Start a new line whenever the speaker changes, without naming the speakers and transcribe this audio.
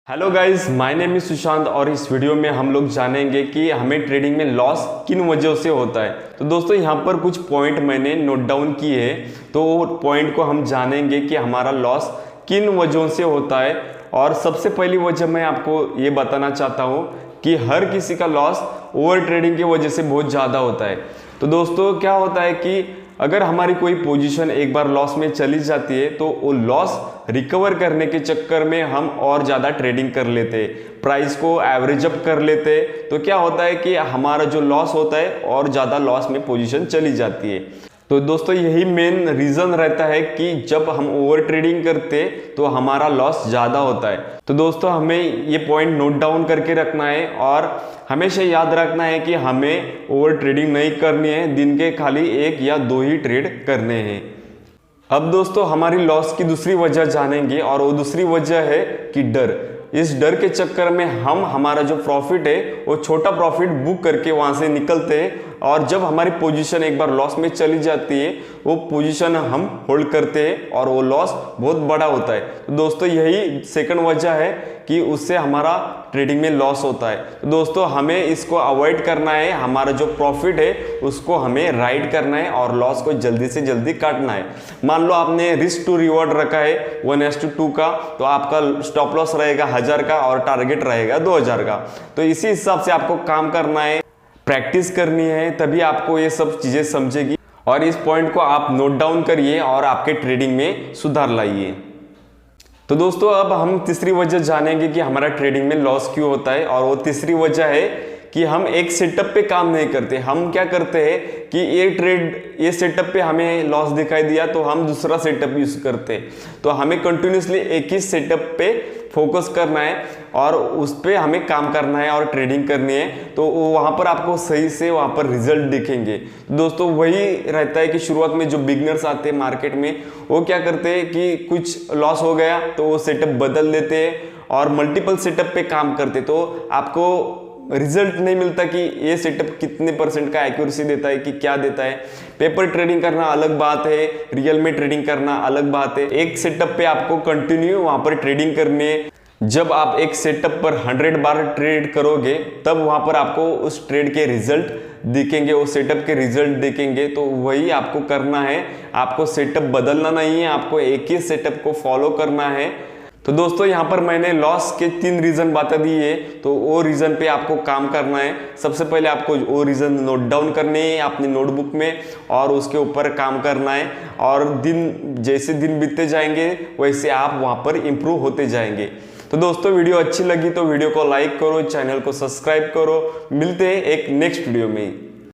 Hello guys, my name is Sushant और इस video में हम लोग जानेंगे कि हमें ट्रेडिंग में लॉस किन वजहों से होता है। तो दोस्तों यहाँ पर कुछ पॉइंट मैंने नोट डाउन किए हैं, तो वो पॉइंट को हम जानेंगे कि हमारा लॉस किन वजहों से होता है। और सबसे पहली वजह मैं आपको ये बताना चाहता हूँ कि हर किसी का लॉस ओवर ट्रेडिंग की वजह से बहुत ज़्यादा होता है। तो दोस्तों क्या होता है कि अगर हमारी कोई पोजीशन एक बार लॉस में चली जाती है तो वो लॉस रिकवर करने के चक्कर में हम और ज़्यादा ट्रेडिंग कर लेते, प्राइस को एवरेज अप कर लेते, तो क्या होता है कि हमारा जो लॉस होता है और ज़्यादा लॉस में पोजीशन चली जाती है। तो दोस्तों यही मेन रीज़न रहता है कि जब हम ओवर ट्रेडिंग करते तो हमारा लॉस ज़्यादा होता है। तो दोस्तों हमें ये पॉइंट नोट डाउन करके रखना है और हमेशा याद रखना है कि हमें ओवर ट्रेडिंग नहीं करनी है, दिन के खाली 1 या 2 ही ट्रेड करने हैं। अब दोस्तों हमारी लॉस की दूसरी वजह जानेंगे और वो दूसरी वजह है कि डर। इस डर के चक्कर में हम हमारा जो प्रॉफिट है वो छोटा प्रॉफिट बुक करके वहाँ से निकलते हैं और जब हमारी पोजीशन एक बार लॉस में चली जाती है वो पोजीशन हम होल्ड करते हैं और वो लॉस बहुत बड़ा होता है। तो दोस्तों यही सेकंड वजह है कि उससे हमारा ट्रेडिंग में लॉस होता है। तो दोस्तों हमें इसको अवॉइड करना है, हमारा जो प्रॉफिट है उसको हमें राइड करना है और लॉस को जल्दी से जल्दी काटना है। मान लो आपने रिस्क टू रिवॉर्ड रखा है 1:2 का, तो आपका स्टॉप लॉस रहेगा 1000 का और टारगेट रहेगा 2000 का। तो इसी हिसाब से आपको काम करना है, प्रैक्टिस करनी है, तभी आपको ये सब चीज़ें समझेगी। और इस पॉइंट को आप नोट डाउन करिए और आपके ट्रेडिंग में सुधार लाइए। तो दोस्तों अब हम तीसरी वजह जानेंगे कि हमारा ट्रेडिंग में लॉस क्यों होता है। और वो तीसरी वजह है कि हम एक सेटअप पे काम नहीं करते। हम क्या करते हैं कि ये सेटअप पे हमें लॉस दिखाई दिया तो हम दूसरा सेटअप यूज करते हैं। तो हमें कंटिन्यूसली एक ही सेटअप पे फोकस करना है और उस पे हमें काम करना है और ट्रेडिंग करनी है, तो वहाँ पर आपको सही से वहाँ पर रिजल्ट दिखेंगे। दोस्तों वही रहता है कि शुरुआत में जो बिगनर्स आते हैं मार्केट में, वो क्या करते हैं कि कुछ लॉस हो गया तो वो सेटअप बदल देते हैं और मल्टीपल सेटअप पे काम करते, तो आपको रिजल्ट नहीं मिलता कि ये सेटअप कितने % का एक्यूरेसी देता है कि क्या देता है। पेपर ट्रेडिंग करना अलग बात है, रियल में ट्रेडिंग करना अलग बात है। एक सेटअप पे आपको कंटिन्यू वहां पर ट्रेडिंग करनी है। जब आप एक सेटअप पर 100 बार ट्रेड करोगे तब वहां पर आपको उस ट्रेड के रिजल्ट दिखेंगे, उस सेटअप के रिजल्ट दिखेंगे। तो वही आपको करना है, आपको सेटअप बदलना नहीं है, आपको एक ही सेटअप को फॉलो करना है। तो दोस्तों यहाँ पर मैंने लॉस के 3 रीज़न बता दिए है, तो वो रीज़न पे आपको काम करना है। सबसे पहले आपको वो रीज़न नोट डाउन करने हैं अपनी नोटबुक में और उसके ऊपर काम करना है। और जैसे दिन बीतते जाएंगे वैसे आप वहाँ पर इम्प्रूव होते जाएंगे। तो दोस्तों वीडियो अच्छी लगी तो वीडियो को लाइक करो, चैनल को सब्सक्राइब करो। मिलते हैं एक नेक्स्ट वीडियो में।